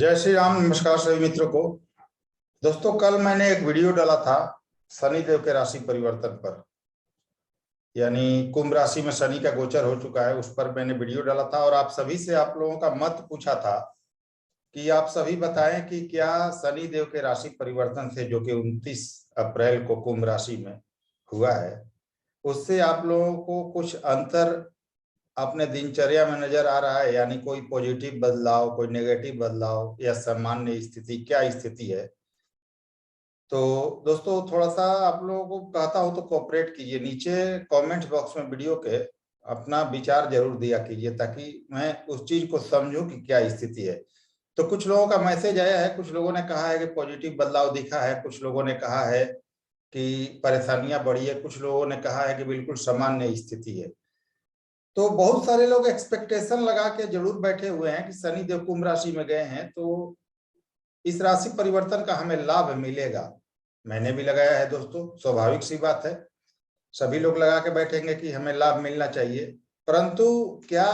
जय श्री राम। नमस्कार सभी मित्रों को। दोस्तों, कल मैंने एक वीडियो डाला था शनि देव के राशि परिवर्तन पर, यानी कुंभ राशि में शनि का गोचर हो चुका है, उस पर मैंने वीडियो डाला था और आप सभी से आप लोगों का मत पूछा था कि आप सभी बताएं कि क्या शनि देव के राशि परिवर्तन से, जो कि 29 अप्रैल को कुंभ राशि में हुआ है, उससे आप लोगों को कुछ अंतर अपने दिनचर्या में नजर आ रहा है, यानी कोई पॉजिटिव बदलाव, कोई नेगेटिव बदलाव या सामान्य स्थिति, क्या स्थिति है। तो दोस्तों, थोड़ा सा आप लोगों को कहता हूं तो कोऑपरेट कीजिए, नीचे कमेंट बॉक्स में वीडियो के अपना विचार जरूर दिया कीजिए ताकि मैं उस चीज को समझूं कि क्या स्थिति है। तो कुछ लोगों का मैसेज आया है, कुछ लोगों ने कहा है कि पॉजिटिव बदलाव दिखा है, कुछ लोगों ने कहा है कि परेशानियां बढ़ी है, कुछ लोगों ने कहा है कि बिल्कुल सामान्य स्थिति है। तो बहुत सारे लोग एक्सपेक्टेशन लगा के जरूर बैठे हुए हैं कि शनि देव कुंभ राशि में गए हैं तो इस राशि परिवर्तन का हमें लाभ मिलेगा। मैंने भी लगाया है दोस्तों, स्वाभाविक सी बात है, सभी लोग लगा के बैठेंगे कि हमें लाभ मिलना चाहिए, परंतु क्या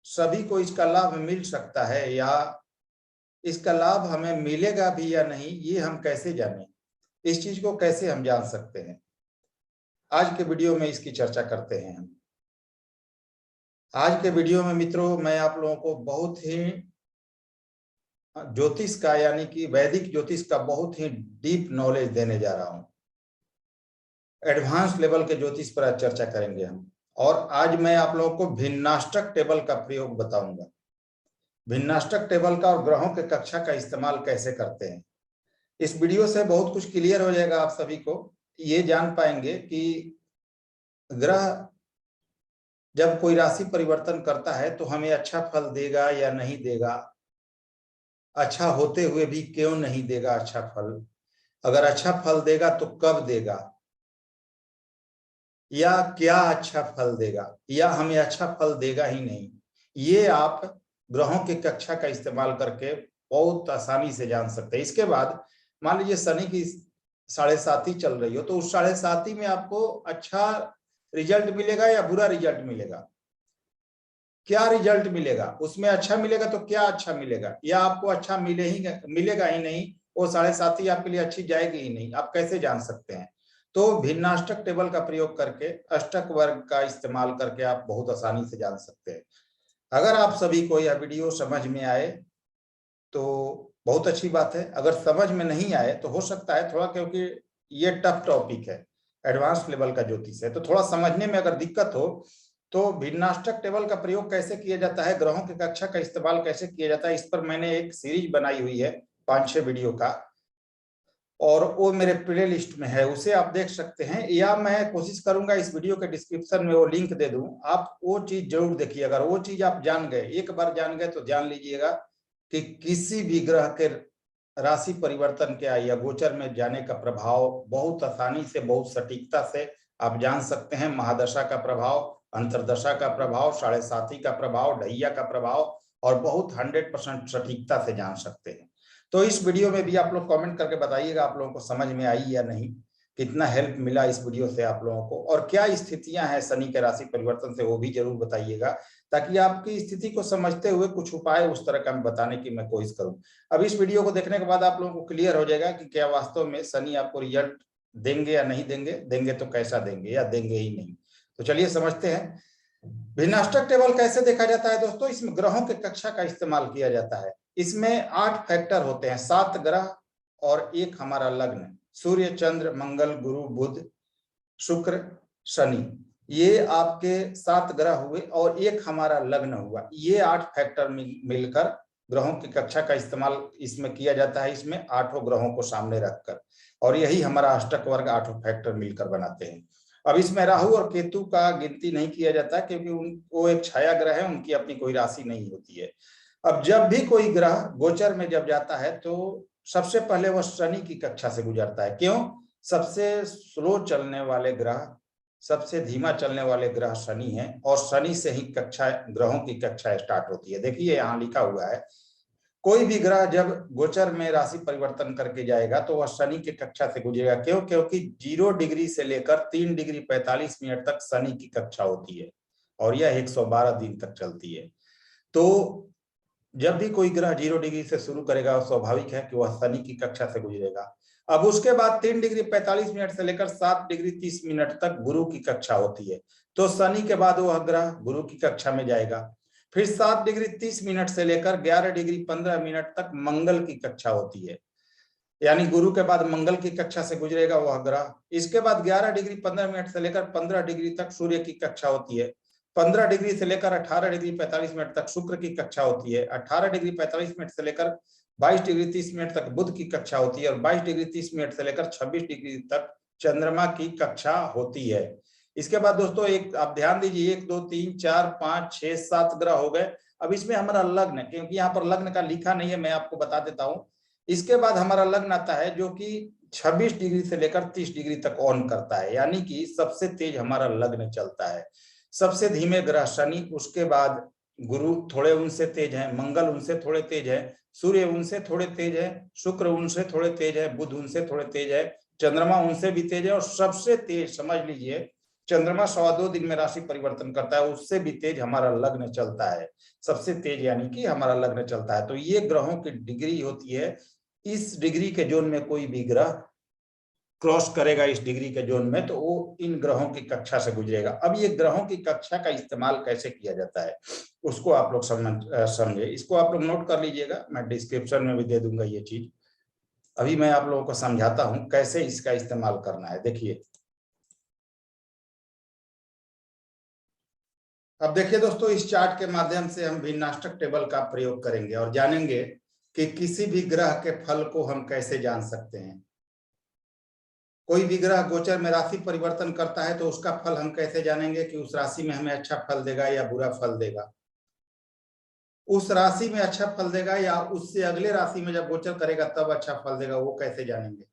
सभी को इसका लाभ मिल सकता है या इसका लाभ हमें मिलेगा भी या नहीं, ये हम कैसे जानें, इस चीज को कैसे हम जान सकते हैं। आज के वीडियो में इसकी चर्चा करते हैं हम। आज के वीडियो में मित्रों, मैं आप लोगों को बहुत ही ज्योतिष का, यानी कि वैदिक ज्योतिष का बहुत ही डीप नॉलेज देने जा रहा हूं। एडवांस लेवल के ज्योतिष पर आज चर्चा करेंगे हम, और आज मैं आप लोगों को भिन्नाष्टक टेबल का प्रयोग बताऊंगा। भिन्नाष्टक टेबल का और ग्रहों के कक्षा का इस्तेमाल कैसे करते हैं। इस वीडियो से बहुत कुछ क्लियर हो जाएगा। आप सभी को ये जान पाएंगे कि ग्रह जब कोई राशि परिवर्तन करता है तो हमें अच्छा फल देगा या नहीं देगा, अच्छा होते हुए भी क्यों नहीं देगा अच्छा फल, अगर अच्छा फल देगा तो कब देगा, या क्या अच्छा फल देगा, या हमें अच्छा फल देगा ही नहीं, ये आप ग्रहों की कक्षा का इस्तेमाल करके बहुत आसानी से जान सकते हैं। इसके बाद मान लीजिए शनि की 7.5 चल रही हो, तो उस 7.5 में आपको अच्छा रिजल्ट मिलेगा या बुरा रिजल्ट मिलेगा, क्या रिजल्ट मिलेगा, उसमें अच्छा मिलेगा तो क्या अच्छा मिलेगा, या आपको अच्छा मिलेगा ही नहीं, वो 7.5 आपके लिए अच्छी जाएगी ही नहीं, आप कैसे जान सकते हैं। तो भिन्नाष्टक टेबल का प्रयोग करके, अष्टक वर्ग का इस्तेमाल करके आप बहुत आसानी से जान सकते हैं। अगर आप सभी को यह वीडियो समझ में आए तो बहुत अच्छी बात है, अगर समझ में नहीं आए तो हो सकता है थोड़ा, क्योंकि ये टफ टॉपिक है, एडवांस लेवल का ज्योतिष है, तो थोड़ा समझने में अगर दिक्कत हो तो भिन्नाष्टक टेबल का प्रयोग कैसे किया जाता है, ग्रहों की कक्षा का इस्तेमाल कैसे किया जाता है, इस पर मैंने एक सीरीज बनाई हुई है 5-6 वीडियो का, और वो मेरे प्ले लिस्ट में है, उसे आप देख सकते हैं, या मैं कोशिश करूंगा इस वीडियो के डिस्क्रिप्शन में वो लिंक दे दूं, आप वो चीज जरूर देखिए। अगर वो चीज आप जान गए, एक बार जान गए, तो जान लीजिएगा कि किसी भी ग्रह के राशि परिवर्तन के या गोचर में जाने का प्रभाव बहुत आसानी से, बहुत सटीकता से आप जान सकते हैं। महादशा का प्रभाव, अंतरदशा का प्रभाव, 7.5 का प्रभाव, ढैया का प्रभाव, और बहुत 100% सटीकता से जान सकते हैं। तो इस वीडियो में भी आप लोग कमेंट करके बताइएगा आप लोगों को समझ में आई या नहीं, कितना हेल्प मिला इस वीडियो से आप लोगों को, और क्या स्थितियां हैं शनि के राशि परिवर्तन से, वो भी जरूर बताइएगा, ताकि आपकी स्थिति को समझते हुए कुछ उपाय उस तरह का मैं बताने की मैं कोशिश करूं। अब इस वीडियो को देखने के बाद आप लोगों को क्लियर हो जाएगा कि क्या वास्तव में शनि आपको रिजल्ट देंगे या नहीं देंगे, देंगे तो कैसा देंगे, या देंगे ही नहीं। तो चलिए समझते हैं। भिन्नाष्टक टेबल कैसे देखा जाता है दोस्तों, इसमें ग्रहों के कक्षा का इस्तेमाल किया जाता है। इसमें 8 फैक्टर होते हैं, 7 ग्रह और एक हमारा लग्न, सूर्य, चंद्र, मंगल, गुरु, बुध, शुक्र, शनि, ये आपके 7 ग्रह हुए, और एक हमारा लग्न हुआ। ये 8 फैक्टर मिलकर ग्रहों की कक्षा का इस्तेमाल इसमें किया जाता है, इसमें 8 ग्रहों को सामने रखकर, और यही हमारा अष्टक वर्ग 8 फैक्टर मिलकर बनाते हैं। अब इसमें राहु और केतु का गिनती नहीं किया जाता, क्योंकि वो एक छाया ग्रह है, उनकी अपनी कोई राशि नहीं होती है। अब जब भी कोई ग्रह गोचर में जब जाता है तो सबसे पहले वह शनि की कक्षा से गुजरता है। क्यों? सबसे स्लो चलने वाले ग्रह, सबसे धीमा चलने वाले ग्रह शनि है, और शनि से ही कक्षा, ग्रहों की कक्षा स्टार्ट होती है। देखिए यहाँ लिखा हुआ है, कोई भी ग्रह जब गोचर में राशि परिवर्तन करके जाएगा तो वह शनि की कक्षा से गुजरेगा। क्यों? क्योंकि 0 डिग्री से लेकर 3 डिग्री 45 मिनट तक शनि की कक्षा होती है, और यह 112 दिन तक चलती है। तो जब भी कोई ग्रह 0 डिग्री से शुरू करेगा स्वाभाविक है कि वह शनि की कक्षा से गुजरेगा। अब उसके बाद 3 डिग्री 45 मिनट से लेकर 7 डिग्री 30 मिनट तक गुरु की कक्षा होती है। तो शनि के बाद वह ग्रह गुरु की कक्षा में जाएगा। फिर 7 डिग्री 30 मिनट से लेकर 11 डिग्री 15 मिनट तक मंगल की कक्षा होती है, यानी गुरु के बाद मंगल की कक्षा से गुजरेगा वह ग्रह। इसके बाद 11 डिग्री 15 मिनट से लेकर 15 डिग्री तक सूर्य की कक्षा होती है। 15 डिग्री से लेकर 18 डिग्री 45 मिनट तक शुक्र की कक्षा होती है। 18 डिग्री 45 मिनट से लेकर 22 डिग्री 30 मिनट तक बुध की कक्षा होती है और 22 डिग्री 30 मिनट से लेकर 26 डिग्री तक चंद्रमा की कक्षा होती है। इसके बाद दोस्तों एक आप ध्यान दीजिए, 1 2 3 4 5 6 7 ग्रह हो गए। अब इसमें हमारा लग्न, क्योंकि यहाँ पर लग्न का लिखा नहीं है, मैं आपको बता देता हूँ। इसके बाद हमारा लग्न आता है जो कि 26 डिग्री से लेकर 30 डिग्री तक ऑन करता है, यानी कि सबसे तेज हमारा लग्न चलता है। सबसे धीमे ग्रह शनि, उसके बाद गुरु थोड़े उनसे तेज हैं, मंगल उनसे थोड़े तेज है, सूर्य उनसे थोड़े तेज है, शुक्र उनसे थोड़े तेज है, बुध उनसे थोड़े तेज है, चंद्रमा उनसे भी तेज है और सबसे तेज समझ लीजिए चंद्रमा 2.25 दिन में राशि परिवर्तन करता है, उससे भी तेज हमारा लग्न चलता है। सबसे तेज यानी कि हमारा लग्न चलता है। तो ये ग्रहों की डिग्री होती है। इस डिग्री के जोन में कोई भी ग्रह क्रॉस करेगा इस डिग्री के जोन में, तो वो इन ग्रहों की कक्षा से गुजरेगा। अब ये ग्रहों की कक्षा का इस्तेमाल कैसे किया जाता है उसको आप लोग समझे। इसको आप लोग नोट कर लीजिएगा, मैं डिस्क्रिप्शन में भी दे दूंगा ये चीज। अभी मैं आप लोगों को समझाता हूं कैसे इसका इस्तेमाल करना है। देखिए, अब देखिए दोस्तों, इस चार्ट के माध्यम से हम भिन्नाष्टक टेबल का प्रयोग करेंगे और जानेंगे कि किसी भी ग्रह के फल को हम कैसे जान सकते हैं। कोई भी ग्रह गोचर में राशि परिवर्तन करता है तो उसका फल हम कैसे जानेंगे कि उस राशि में हमें अच्छा फल देगा या बुरा फल देगा। उस राशि में अच्छा फल देगा या उससे अगले राशि में जब गोचर करेगा तब अच्छा फल देगा, वो कैसे जानेंगे।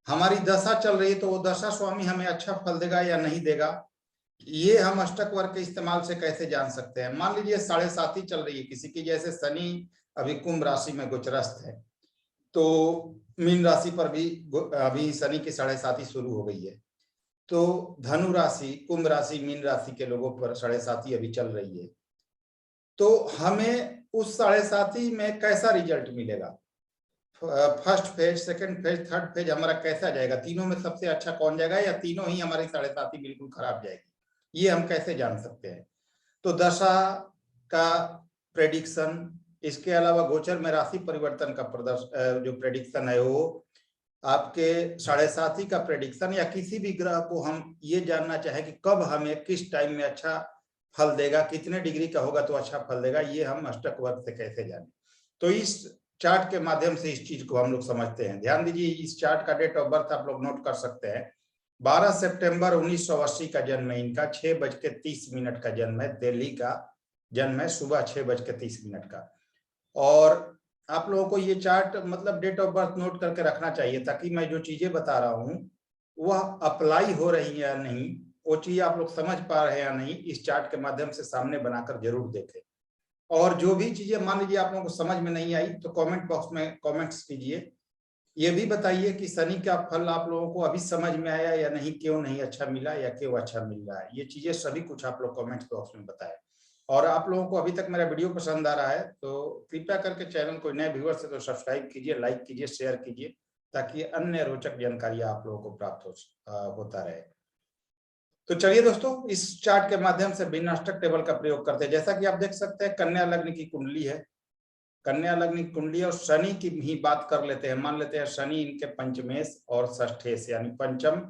हमारी दशा चल रही है तो वो दशा स्वामी हमें अच्छा फल देगा या नहीं देगा, ये हम अष्टक वर्ग के इस्तेमाल से कैसे जान सकते हैं। मान लीजिए 7.5 चल रही है किसी की, जैसे शनि अभी कुंभ राशि में गोचरस्थ है, तो मीन राशि पर भी अभी शनि की 7.5 शुरू हो गई है। तो धनु राशि, कुंभ राशि, मीन राशि के लोगों पर 7.5 अभी चल रही है। तो हमें उस 7.5 में कैसा रिजल्ट मिलेगा, first phase, second phase, third phase हमारा कैसा जाएगा, तीनों में सबसे अच्छा कौन जाएगा या तीनों ही हमारी 7.5 बिल्कुल खराब जाएगी, ये हम कैसे जान सकते हैं। तो दशा का प्रेडिक्शन, इसके अलावा गोचर में राशि परिवर्तन का जो प्रेडिक्शन है वो, आपके 7.5 का प्रेडिक्शन, या किसी भी ग्रह को हम ये जानना चाहे कि कब हमें किस टाइम में अच्छा फल देगा, कितने डिग्री का होगा तो अच्छा फल देगा, ये हम अष्टक वर्ग से कैसे जाने। तो इस चार्ट के माध्यम से इस चीज को हम लोग समझते हैं। ध्यान दीजिए, इस चार्ट का डेट ऑफ बर्थ आप लोग नोट कर सकते हैं। 12 सितंबर 1980 का जन्म है इनका, 6:30 का जन्म है, दिल्ली का जन्म है, सुबह 6:30 का। और आप लोगों को ये चार्ट मतलब डेट ऑफ बर्थ नोट करके रखना चाहिए, ताकि मैं जो चीजें बता रहा हूँ वह अप्लाई हो रही है या नहीं, वो चीज आप लोग समझ पा रहे हैं या नहीं, इस चार्ट के माध्यम से सामने बनाकर जरूर देखें। और जो भी चीजें मान लीजिए आप लोगों को समझ में नहीं आई तो कमेंट बॉक्स में कमेंट्स कीजिए। ये भी बताइए कि शनि का फल आप लोगों को अभी समझ में आया या नहीं, क्यों नहीं अच्छा मिला या क्यों अच्छा मिल रहा है, ये चीजें सभी कुछ आप लोग कमेंट बॉक्स में बताएं। और आप लोगों को अभी तक मेरा वीडियो पसंद आ रहा है तो कृपया करके चैनल को नए व्यूअर्स से तो सब्सक्राइब कीजिए, लाइक कीजिए, शेयर कीजिए, ताकि अन्य रोचक जानकारी आप लोगों को प्राप्त होता रहे। तो चलिए दोस्तों, इस चार्ट के माध्यम से भिन्नाष्टक टेबल का प्रयोग करते हैं। जैसा कि आप देख सकते हैं, कन्या लग्न की कुंडली है, कन्या लग्न की कुंडली, और शनि की ही बात कर लेते हैं। मान लेते हैं शनि इनके पंचमेश और षष्ठेश यानी पंचम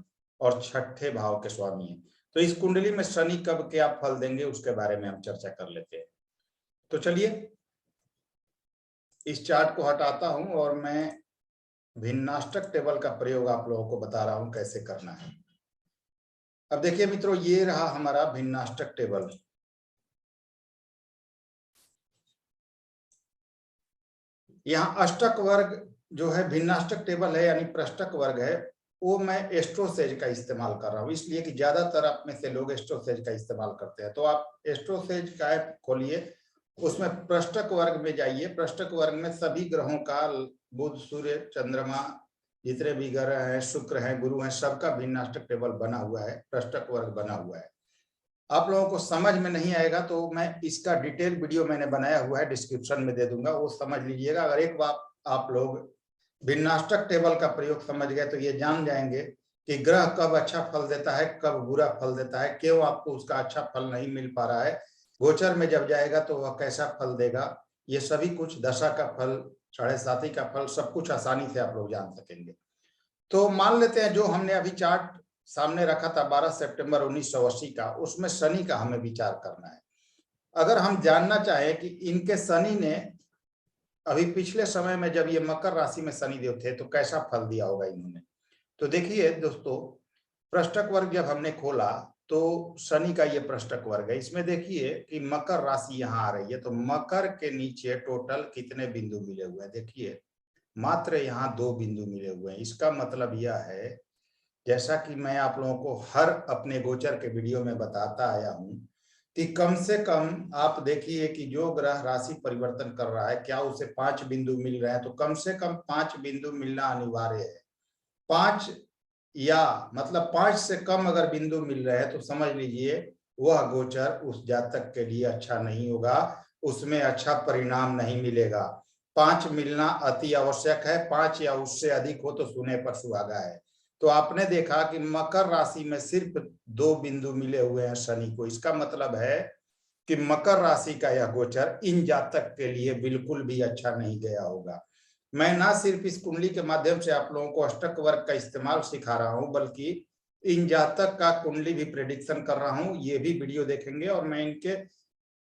और छठे भाव के स्वामी हैं। तो इस कुंडली में शनि कब क्या फल देंगे उसके बारे में हम चर्चा कर लेते हैं। तो चलिए, इस चार्ट को हटाता हूं और मैं भिन्नाष्टक टेबल का प्रयोग आप लोगों को बता रहा हूं कैसे करना है। अब देखिए मित्रों, ये रहा हमारा भिन्नाष्टक टेबल। यहाँ अष्टक वर्ग जो है भिन्नाष्टक टेबल है, यानी प्रष्टक वर्ग है, वो मैं एस्ट्रोसेज का इस्तेमाल कर रहा हूँ, इसलिए कि ज्यादातर आप में से लोग एस्ट्रोसेज का इस्तेमाल करते हैं। तो आप एस्ट्रोसेज का ऐप खोलिए, उसमें प्रष्टक वर्ग में जाइए। प्रष्टक वर्ग में सभी ग्रहों का, बुध, सूर्य, चंद्रमा, जितने भी ग्रह हैं, शुक्र हैं, गुरु हैं, सबका भिन्नाष्टक टेबल बना हुआ है, प्रष्टक वर्ग बना हुआ है। आप लोगों को समझ में नहीं आएगा तो मैं इसका डिटेल वीडियो मैंने बनाया हुआ है, डिस्क्रिप्शन में दे दूंगा, वो समझ लीजिएगा। अगर एक बार आप लोग भिन्नाष्टक टेबल का प्रयोग समझ गए तो ये जान जाएंगे कि ग्रह कब अच्छा फल देता है, कब बुरा फल देता है, क्यों आपको उसका अच्छा फल नहीं मिल पा रहा है, गोचर में जब जाएगा तो वह कैसा फल देगा, ये सभी कुछ, दशा का फल, 7.5 का फल, सब कुछ आसानी से आप लोग जान सकेंगे। तो मान लेते हैं जो हमने अभी चार्ट सामने रखा था 12 सितंबर 1980 का, उसमें शनि का हमें विचार करना है। अगर हम जानना चाहें कि इनके शनि ने अभी पिछले समय में जब ये मकर राशि में शनि देव थे तो कैसा फल दिया होगा इन्होंने, तो देखिए दोस्तों, पृष्ठक वर्ग जब हमने खोला तो शनि का ये पृष्ठक वर्ग है। इसमें देखिए कि मकर राशि यहाँ आ रही है, तो मकर के नीचे टोटल कितने बिंदु मिले हुए हैं, देखिए मात्र यहाँ 2 बिंदु मिले हुए हैं। इसका मतलब यह है, जैसा कि मैं आप लोगों को हर अपने गोचर के वीडियो में बताता आया हूं, कि कम से कम आप देखिए कि जो ग्रह राशि परिवर्तन कर रहा है, क्या उसे 5 बिंदु मिल रहे हैं, तो कम से कम 5 बिंदु मिलना अनिवार्य है। 5 या मतलब 5 से कम अगर बिंदु मिल रहे हैं तो समझ लीजिए वह गोचर उस जातक के लिए अच्छा नहीं होगा, उसमें अच्छा परिणाम नहीं मिलेगा। 5 मिलना अति आवश्यक है, 5 या उससे अधिक हो तो सुने पर सुहागा है। तो आपने देखा कि मकर राशि में सिर्फ 2 बिंदु मिले हुए हैं शनि को। इसका मतलब है कि मकर राशि का यह गोचर इन जातक के लिए बिल्कुल भी अच्छा नहीं गया होगा। मैं ना सिर्फ इस कुंडली के माध्यम से आप लोगों को अष्टक वर्ग का इस्तेमाल सिखा रहा हूं, बल्कि इन जातक का कुंडली भी प्रेडिक्शन कर रहा हूं। ये भी वीडियो देखेंगे और मैं इनके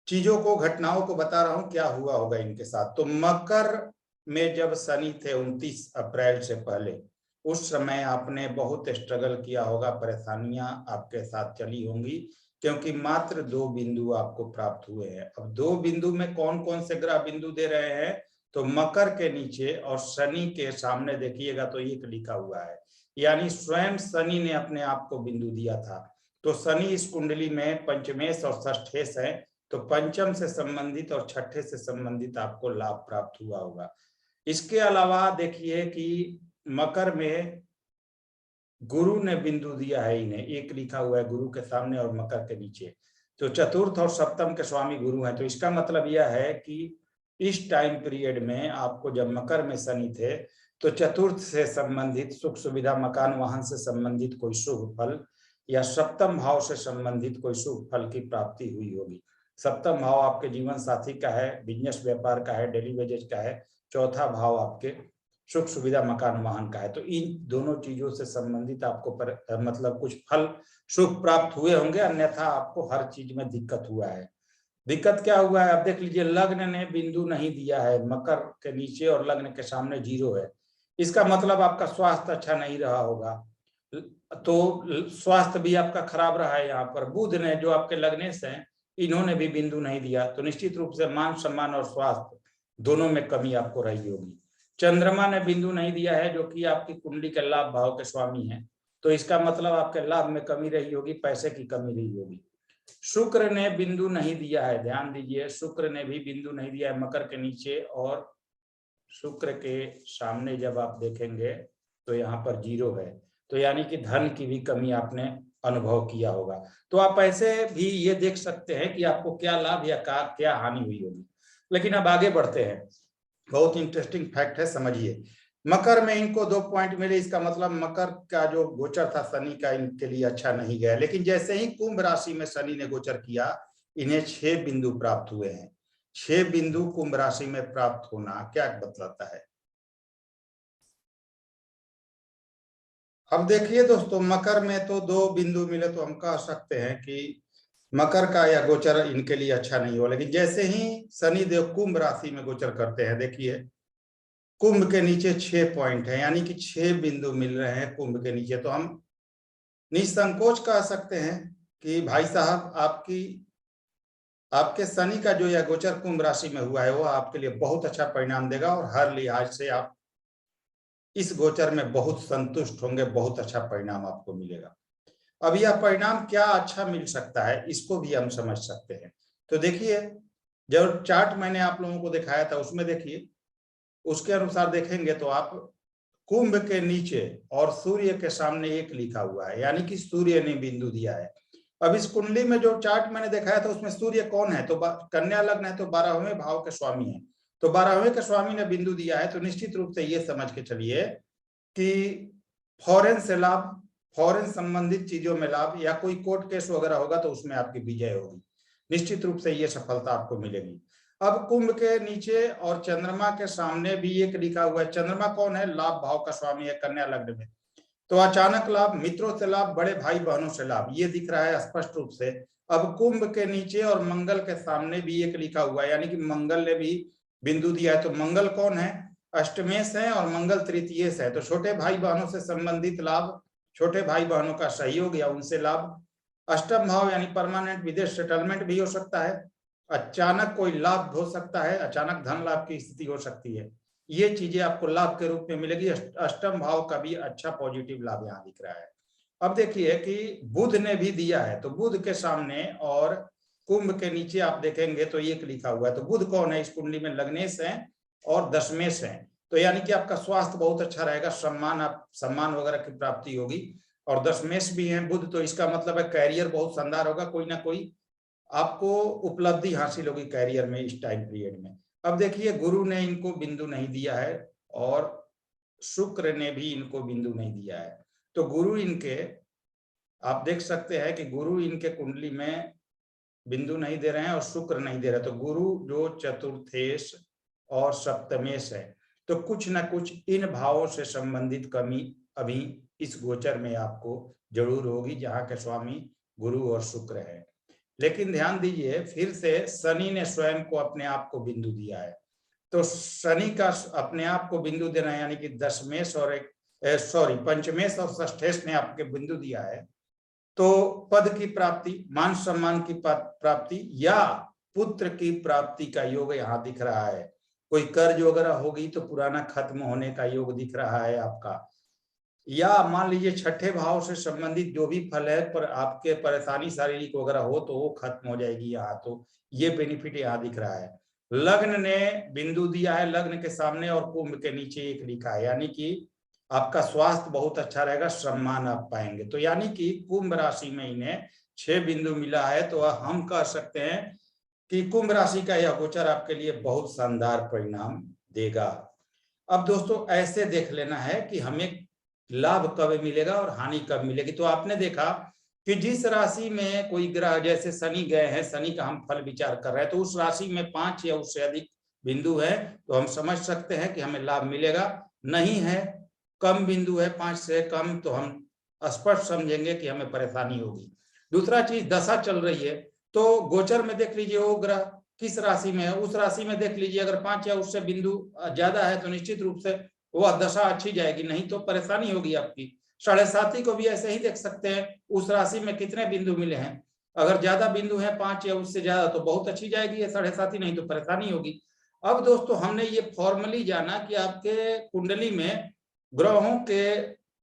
चीजों को, घटनाओं को बता रहा हूं क्या हुआ होगा इनके साथ। तो मकर में जब शनि थे 29 अप्रैल से पहले, उस समय आपने बहुत स्ट्रगल किया होगा, परेशानियां आपके साथ चली होंगी, क्योंकि मात्र 2 बिंदु आपको प्राप्त हुए हैं। अब 2 बिंदु में कौन कौन से ग्रह बिंदु दे रहे हैं, तो मकर के नीचे और शनि के सामने देखिएगा तो 1 लिखा हुआ है, यानी स्वयं शनि ने अपने आप को बिंदु दिया था। तो शनि इस कुंडली में पंचमेश और षष्ठेश है, तो पंचम से संबंधित और छठे से संबंधित आपको लाभ प्राप्त हुआ होगा। इसके अलावा देखिए कि मकर में गुरु ने बिंदु दिया है इन्हें, 1 लिखा हुआ है गुरु के सामने और मकर के नीचे, तो चतुर्थ और सप्तम के स्वामी गुरु हैं। तो इसका मतलब यह है कि इस टाइम पीरियड में आपको जब मकर में शनि थे तो चतुर्थ से संबंधित सुख सुविधा, मकान वाहन से संबंधित कोई शुभ फल या सप्तम भाव से संबंधित कोई शुभ फल की प्राप्ति हुई होगी। सप्तम भाव आपके जीवन साथी का है, बिजनेस व्यापार का है, डेली वेजेज का है। चौथा भाव आपके सुख सुविधा, मकान वाहन का है। तो इन दोनों चीजों से संबंधित आपको मतलब कुछ फल शुभ प्राप्त हुए होंगे, अन्यथा आपको हर चीज में दिक्कत हुआ है। दिक्कत क्या हुआ है, अब देख लीजिए, लग्न ने बिंदु नहीं दिया है मकर के नीचे और लग्न के सामने 0 है। इसका मतलब आपका स्वास्थ्य अच्छा नहीं रहा होगा, तो स्वास्थ्य भी आपका खराब रहा है। यहाँ पर बुध ने, जो आपके लग्नेश हैं, इन्होंने भी बिंदु नहीं दिया, तो निश्चित रूप से मान सम्मान और स्वास्थ्य दोनों में कमी आपको रही होगी। चंद्रमा ने बिंदु नहीं दिया है, जो कि आपकी कुंडली के लाभ भाव के स्वामी हैं, तो इसका मतलब आपके लाभ में कमी रही होगी, पैसे की कमी रही होगी। शुक्र ने बिंदु नहीं दिया है, ध्यान दीजिए, शुक्र ने भी बिंदु नहीं दिया है मकर के नीचे और शुक्र के सामने जब आप देखेंगे तो यहाँ पर 0 है, तो यानी कि धन की भी कमी आपने अनुभव किया होगा। तो आप ऐसे भी ये देख सकते हैं कि आपको क्या लाभ या क्या हानि हुई होगी। लेकिन अब आगे बढ़ते हैं, बहुत इंटरेस्टिंग फैक्ट है, समझिए। मकर में इनको 2 पॉइंट मिले, इसका मतलब मकर का जो गोचर था शनि का इनके लिए अच्छा नहीं गया। लेकिन जैसे ही कुंभ राशि में शनि ने गोचर किया, इन्हें 6 बिंदु प्राप्त हुए हैं। 6 बिंदु कुंभ राशि में प्राप्त होना क्या बतलाता है। अब देखिए दोस्तों, मकर में तो 2 बिंदु मिले, तो हम कह सकते हैं कि मकर का यह गोचर इनके लिए अच्छा नहीं हो। लेकिन जैसे ही शनि देव कुंभ राशि में गोचर करते हैं, देखिए कुंभ के नीचे 6 पॉइंट है, यानी कि 6 बिंदु मिल रहे हैं कुंभ के नीचे। तो हम निसंकोच कह सकते हैं कि भाई साहब, आपके शनि का जो यह गोचर कुंभ राशि में हुआ है वो आपके लिए बहुत अच्छा परिणाम देगा और हर लिहाज से आप इस गोचर में बहुत संतुष्ट होंगे, बहुत अच्छा परिणाम आपको मिलेगा। अब यह परिणाम क्या अच्छा मिल सकता है, इसको भी हम समझ सकते हैं। तो देखिए, जो चार्ट मैंने आप लोगों को दिखाया था उसमें देखिए, उसके अनुसार देखेंगे तो आप कुंभ के नीचे और सूर्य के सामने 1 लिखा हुआ है, यानी कि सूर्य ने बिंदु दिया है। अब इस कुंडली में जो चार्ट मैंने दिखाया था उसमें सूर्य कौन है, तो कन्या लग्न है, तो 12वें भाव के स्वामी है, तो 12वें के स्वामी ने बिंदु दिया है, तो निश्चित रूप से ये समझ के चलिए कि फॉरेन से लाभ, फॉरेन संबंधित चीजों में लाभ, या कोई कोर्ट केस वगैरह होगा तो उसमें आपकी विजय होगी, निश्चित रूप से ये सफलता आपको मिलेगी। अब कुंभ के नीचे और चंद्रमा के सामने भी एक लिखा हुआ है, चंद्रमा कौन है, लाभ भाव का स्वामी है कन्या लग्न में, तो अचानक लाभ, मित्रों से लाभ, बड़े भाई बहनों से लाभ, ये दिख रहा है स्पष्ट रूप से। अब कुंभ के नीचे और मंगल के सामने भी एक लिखा हुआ है, यानी कि मंगल ने भी बिंदु दिया है, तो मंगल कौन है, अष्टमेश है और मंगल तृतीयेश है, तो छोटे भाई बहनों से संबंधित लाभ, छोटे भाई बहनों का सहयोग या उनसे लाभ। अष्टम भाव यानी परमानेंट विदेश सेटलमेंट भी हो सकता है, अचानक कोई लाभ हो सकता है, अचानक धन लाभ की स्थिति हो सकती है, ये चीजें आपको लाभ के रूप में मिलेगी। अष्टम भाव का भी अच्छा पॉजिटिव लाभ यहाँ दिख रहा है। अब देखिए कि बुध ने भी दिया है, तो बुध के सामने और कुंभ के नीचे आप देखेंगे तो एक लिखा हुआ है, तो बुध कौन है, इस कुंडली में लग्नेश है और दशमेश है, तो यानी कि आपका स्वास्थ्य बहुत अच्छा रहेगा, सम्मान वगैरह की प्राप्ति होगी, और दशमेश भी है बुध, तो इसका मतलब है कैरियर बहुत शानदार होगा, कोई ना कोई आपको उपलब्धि हासिल होगी कैरियर में इस टाइम पीरियड में। अब देखिए गुरु ने इनको बिंदु नहीं दिया है और शुक्र ने भी इनको बिंदु नहीं दिया है, तो गुरु इनके, आप देख सकते हैं कि गुरु इनके कुंडली में बिंदु नहीं दे रहे हैं और शुक्र नहीं दे रहे, तो गुरु जो चतुर्थेश और सप्तमेश है, तो कुछ ना कुछ इन भावों से संबंधित कमी अभी इस गोचर में आपको जरूर होगी, जहां के स्वामी गुरु और शुक्र है। लेकिन ध्यान दीजिए फिर से शनि ने स्वयं को अपने आप को बिंदु दिया है, तो शनि का अपने आप को बिंदु देना यानी कि दशमेश और पंचमेश और षष्ठेश ने आपके बिंदु दिया है, तो पद की प्राप्ति, मान सम्मान की प्राप्ति या पुत्र की प्राप्ति का योग यहाँ दिख रहा है, कोई कर्ज वगैरह होगी तो पुराना खत्म होने का योग दिख रहा है आपका, या मान लीजिए छठे भाव से संबंधित जो भी फल है पर आपके परेशानी शारीरिक वगैरह हो तो वो खत्म हो जाएगी यहाँ, तो ये बेनिफिट यहाँ दिख रहा है। लग्न ने बिंदु दिया है, लग्न के सामने और कुंभ के नीचे एक लिखा है, यानी कि आपका स्वास्थ्य बहुत अच्छा रहेगा, सम्मान आप पाएंगे, तो यानी कि कुंभ राशि में इन्हें 6 बिंदु मिला है, तो हम कह सकते हैं कि कुंभ राशि का यह गोचर आपके लिए बहुत शानदार परिणाम देगा। अब दोस्तों ऐसे देख लेना है कि हमें लाभ कब मिलेगा और हानि कब मिलेगी, तो आपने देखा कि जिस राशि में कोई ग्रह जैसे शनि गए हैं, शनि का हम फल विचार कर रहे हैं, तो उस राशि में 5 या उससे अधिक बिंदु है तो हम समझ सकते हैं कि हमें लाभ मिलेगा, नहीं है कम बिंदु है 5 से कम तो हम स्पष्ट समझेंगे कि हमें परेशानी होगी। दूसरा चीज दशा चल रही है, तो गोचर में देख लीजिए वो ग्रह किस राशि में है, उस राशि में देख लीजिए अगर 5 या उससे बिंदु ज्यादा है तो निश्चित रूप से वह दशा अच्छी जाएगी, नहीं तो परेशानी होगी आपकी। 7.5 को भी ऐसे ही देख सकते हैं, उस राशि में कितने बिंदु मिले हैं, अगर ज्यादा बिंदु है 5 या उससे ज्यादा तो बहुत अच्छी जाएगी, 7.5 नहीं तो परेशानी होगी। अब दोस्तों हमने ये फॉर्मली जाना कि आपके कुंडली में ग्रहों के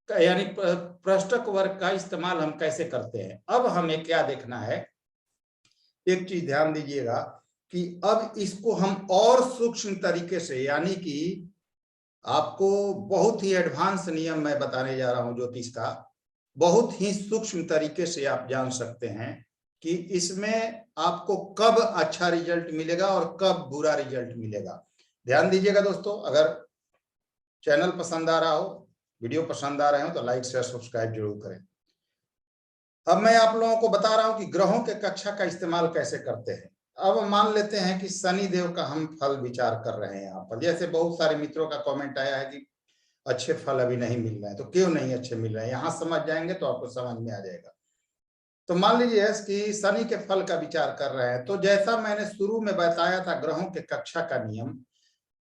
यानी पृष्ठक वर्ग का इस्तेमाल हम कैसे करते हैं। अब हमें क्या देखना है, एक चीज ध्यान दीजिएगा कि अब इसको हम और सूक्ष्म तरीके से, यानी कि आपको बहुत ही एडवांस नियम मैं बताने जा रहा हूं ज्योतिष का, बहुत ही सूक्ष्म तरीके से आप जान सकते हैं कि इसमें आपको कब अच्छा रिजल्ट मिलेगा और कब बुरा रिजल्ट मिलेगा। ध्यान दीजिएगा दोस्तों, अगर चैनल पसंद आ रहा हो, वीडियो पसंद आ रहे हो तो लाइक शेयर सब्सक्राइब जरूर करें। अब मैं आप लोगों को बता रहा हूं कि ग्रहों के कक्षा का इस्तेमाल कैसे करते हैं। अब मान लेते हैं कि शनि देव का हम फल विचार कर रहे हैं यहाँ पर, जैसे बहुत सारे मित्रों का कमेंट आया है कि अच्छे फल अभी नहीं मिल रहे हैं, तो क्यों नहीं अच्छे मिल रहे हैं, यहाँ समझ जाएंगे तो आपको समझ में आ जाएगा। तो मान लीजिए कि शनि के फल का विचार कर रहे हैं, तो जैसा मैंने शुरू में बताया था ग्रहों के कक्षा का नियम,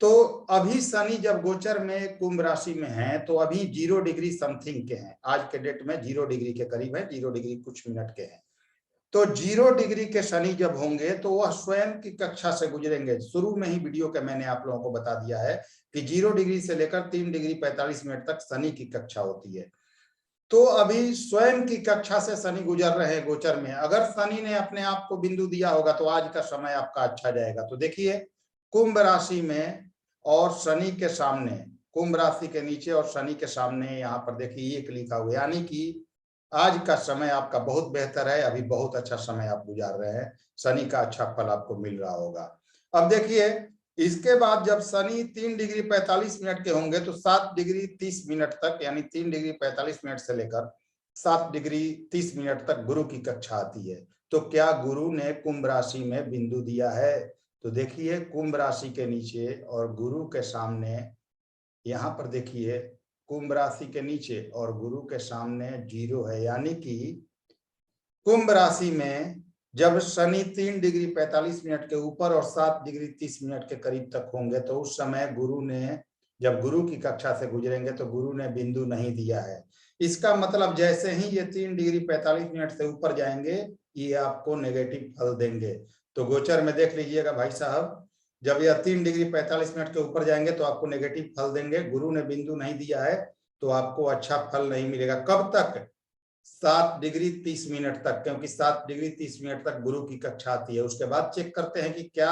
तो अभी शनि जब गोचर में कुंभ राशि में है तो अभी 0 डिग्री समथिंग के हैं, आज के डेट में 0 डिग्री के करीब है, 0 डिग्री कुछ मिनट के हैं, तो 0 डिग्री के शनि जब होंगे तो वह स्वयं की कक्षा से गुजरेंगे। शुरू में ही वीडियो के मैंने आप लोगों को बता दिया है कि 0 डिग्री से लेकर 3 डिग्री 45 मिनट तक शनि की कक्षा होती है, तो अभी स्वयं की कक्षा से शनि गुजर रहे हैं गोचर में। अगर शनि ने अपने आप को बिंदु दिया होगा तो आज का समय आपका अच्छा जाएगा। तो देखिए कुंभ राशि में और शनि के सामने, कुंभ राशि के नीचे और शनि के सामने यहाँ पर देखिए एक लिखा हुआ, यानी कि आज का समय आपका बहुत बेहतर है, अभी बहुत अच्छा समय आप गुजार रहे हैं, शनि का अच्छा फल आपको मिल रहा होगा। अब देखिए, इसके बाद जब शनि 3 डिग्री 45 मिनट के होंगे तो 7 डिग्री 30 मिनट तक, यानी 3 डिग्री 45 मिनट से लेकर 7 डिग्री 30 मिनट तक गुरु की कक्षा आती है। तो क्या गुरु ने कुंभ राशि में बिंदु दिया है? तो देखिए, कुंभ राशि के नीचे और गुरु के सामने, यहाँ पर देखिए कुंभ राशि के नीचे और गुरु के सामने 0 है, यानी कि कुंभ राशि में जब शनि 3 डिग्री 45 मिनट के ऊपर और 7 डिग्री 30 मिनट के करीब तक होंगे तो उस समय गुरु ने, जब गुरु की कक्षा से गुजरेंगे तो गुरु ने बिंदु नहीं दिया है। इसका मतलब जैसे ही ये 3 डिग्री 45 मिनट से ऊपर जाएंगे, ये आपको नेगेटिव फल देंगे। तो गोचर में देख लीजिएगा भाई साहब, जब यह 3 डिग्री 45 मिनट के ऊपर जाएंगे तो आपको नेगेटिव फल देंगे। गुरु ने बिंदु नहीं दिया है तो आपको अच्छा फल नहीं मिलेगा। कब तक? 7 डिग्री 30 मिनट तक, क्योंकि 7 डिग्री 30 मिनट तक गुरु की कक्षा आती है। उसके बाद चेक करते हैं कि क्या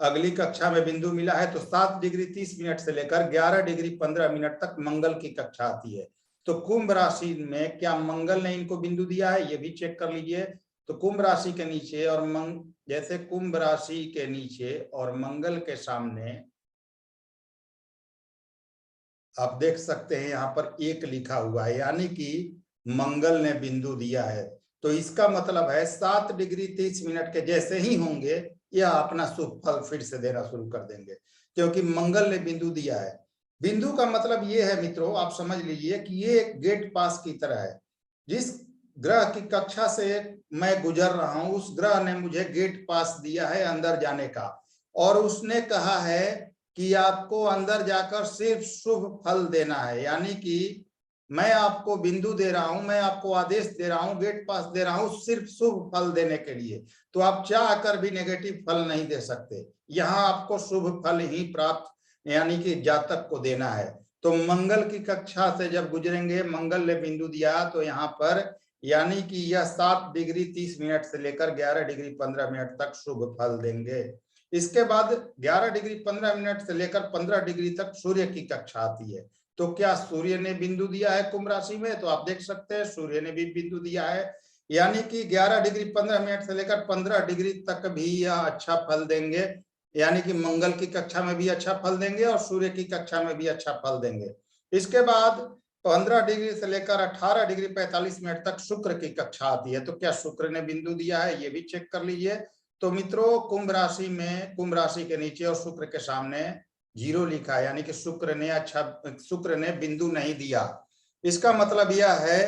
अगली कक्षा में बिंदु मिला है। तो 7 डिग्री 30 मिनट से लेकर 11 डिग्री 15 मिनट तक मंगल की कक्षा आती है। तो कुंभ राशि में क्या मंगल ने इनको बिंदु दिया है, ये भी चेक कर लीजिए। तो कुंभ राशि के नीचे और जैसे कुंभ राशि के नीचे और मंगल के सामने आप देख सकते हैं यहाँ पर 1 लिखा हुआ है, यानी कि मंगल ने बिंदु दिया है। तो इसका मतलब है 7 डिग्री 30 मिनट के जैसे ही होंगे, यह अपना शुभ फल फिर से देना शुरू कर देंगे, क्योंकि मंगल ने बिंदु दिया है। बिंदु का मतलब ये है मित्रों, आप समझ लीजिए कि ये एक गेट पास की तरह है। जिस ग्रह की कक्षा से मैं गुजर रहा हूं, उस ग्रह ने मुझे गेट पास दिया है अंदर जाने का, और उसने कहा है कि आपको अंदर जाकर सिर्फ शुभ फल देना है। यानी कि मैं आपको बिंदु दे रहा हूं, मैं आपको आदेश दे रहा हूं, गेट पास दे रहा हूं सिर्फ शुभ फल देने के लिए। तो आप चाह कर भी नेगेटिव फल नहीं दे सकते, यहाँ आपको शुभ फल ही प्राप्त, यानी कि जातक को देना है। तो मंगल की कक्षा से जब गुजरेंगे, मंगल ने बिंदु दिया तो यहाँ पर, यानी कि यह 7 डिग्री 30 मिनट से लेकर 11 डिग्री 15 मिनट तक शुभ फल देंगे। इसके बाद 11 डिग्री 15 मिनट से लेकर 15 डिग्री तक सूर्य की कक्षा आती है। तो क्या सूर्य ने बिंदु दिया है कुंभ राशि में? तो आप देख सकते हैं सूर्य ने भी बिंदु दिया है, यानी कि 11 डिग्री 15 मिनट से लेकर 15 डिग्री तक भी यह अच्छा फल देंगे, यानी कि मंगल की कक्षा में भी अच्छा फल देंगे और सूर्य की कक्षा में भी अच्छा फल देंगे। इसके बाद 15 डिग्री से लेकर 18 डिग्री 45 मिनट तक शुक्र की कक्षा आती है। तो क्या शुक्र ने बिंदु दिया है, ये भी चेक कर लीजिए। तो मित्रों, कुंभ राशि में, कुंभ राशि के नीचे और शुक्र के सामने 0 लिखा है, यानी कि शुक्र ने बिंदु नहीं दिया। इसका मतलब यह है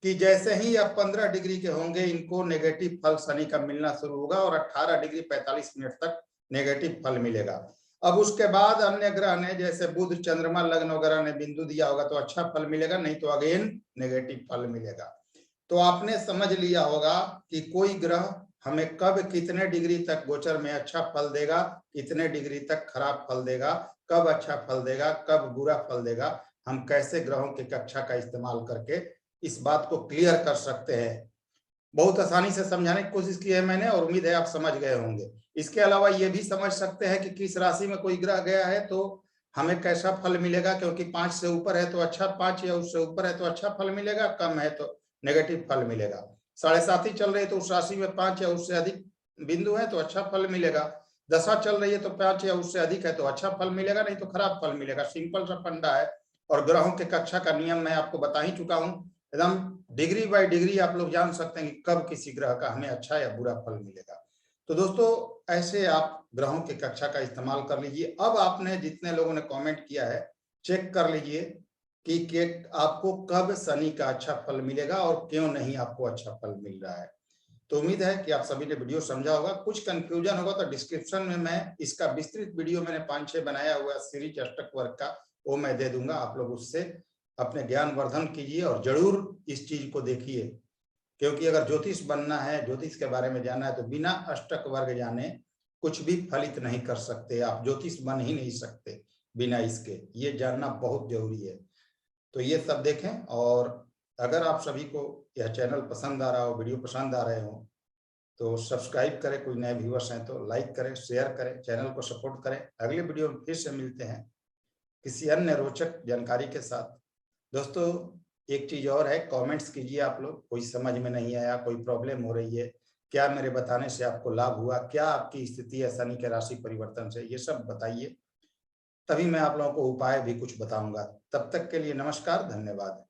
कि जैसे ही अब 15 डिग्री के होंगे, इनको नेगेटिव फल शनि का मिलना शुरू होगा और 18 डिग्री 45 मिनट तक नेगेटिव फल मिलेगा। अब उसके बाद अन्य ग्रह ने, जैसे बुध, चंद्रमा, लग्न वगैरह ने बिंदु दिया होगा तो अच्छा फल मिलेगा, नहीं तो अगेन नेगेटिव फल मिलेगा। तो आपने समझ लिया होगा कि कोई ग्रह हमें कब कितने डिग्री तक गोचर में अच्छा फल देगा, कितने डिग्री तक खराब फल देगा, कब अच्छा फल देगा, कब बुरा फल देगा। हम कैसे ग्रहों की कक्षा का इस्तेमाल करके इस बात को क्लियर कर सकते हैं। बहुत आसानी से समझाने की कोशिश की है मैंने और उम्मीद है आप समझ गए होंगे। इसके अलावा ये भी समझ सकते हैं कि किस राशि में कोई ग्रह गया है तो हमें कैसा फल मिलेगा, क्योंकि 5 से ऊपर है तो अच्छा, 5 या उससे ऊपर है तो अच्छा फल मिलेगा, कम है तो नेगेटिव फल मिलेगा। 7.5 चल रही है तो उस राशि में 5 या उससे अधिक बिंदु है तो अच्छा फल मिलेगा। दशा चल रही है तो 5 या उससे अधिक है तो अच्छा फल मिलेगा, नहीं तो खराब फल मिलेगा। सिंपल सा फंडा है और ग्रहों के कक्षा का नियम मैं आपको बता ही चुका हूं। एकदम डिग्री बाय डिग्री आप लोग जान सकते हैं कि कब किसी ग्रह का हमें अच्छा या बुरा फल मिलेगा। तो दोस्तों, ऐसे आप ग्रहों की कक्षा का इस्तेमाल कर लीजिए। अब आपने जितने लोगों ने कमेंट किया है, चेक कर लीजिए कि आपको कब शनि का अच्छा फल मिलेगा और क्यों नहीं आपको अच्छा फल मिल रहा है। तो उम्मीद है कि आप सभी ने वीडियो समझा होगा। कुछ कंफ्यूजन होगा तो डिस्क्रिप्शन में मैं इसका विस्तृत वीडियो मैंने 5-6 बनाया हुआ सीरीज अष्टक वर्ग का, वो मैं दे दूंगा। आप लोग उससे अपने ज्ञान वर्धन कीजिए और जरूर इस चीज को देखिए, क्योंकि अगर ज्योतिष बनना है, ज्योतिष के बारे में जानना है तो बिना अष्टक वर्ग जाने कुछ भी फलित नहीं कर सकते। आप ज्योतिष बन ही नहीं सकते बिना इसके, ये जानना बहुत जरूरी है। तो ये सब देखें, और अगर आप सभी को यह चैनल पसंद आ रहा हो, वीडियो पसंद आ रहे हो तो सब्सक्राइब करें। कोई नए व्यूअर्स हैं तो लाइक करें, शेयर करें, चैनल को सपोर्ट करें। अगले वीडियो में फिर से मिलते हैं किसी अन्य रोचक जानकारी के साथ। दोस्तों, एक चीज और है, कमेंट्स कीजिए आप लोग, कोई समझ में नहीं आया, कोई प्रॉब्लम हो रही है, क्या मेरे बताने से आपको लाभ हुआ, क्या आपकी स्थिति है शनि के राशि परिवर्तन से, ये सब बताइए, तभी मैं आप लोगों को उपाय भी कुछ बताऊंगा। तब तक के लिए नमस्कार, धन्यवाद।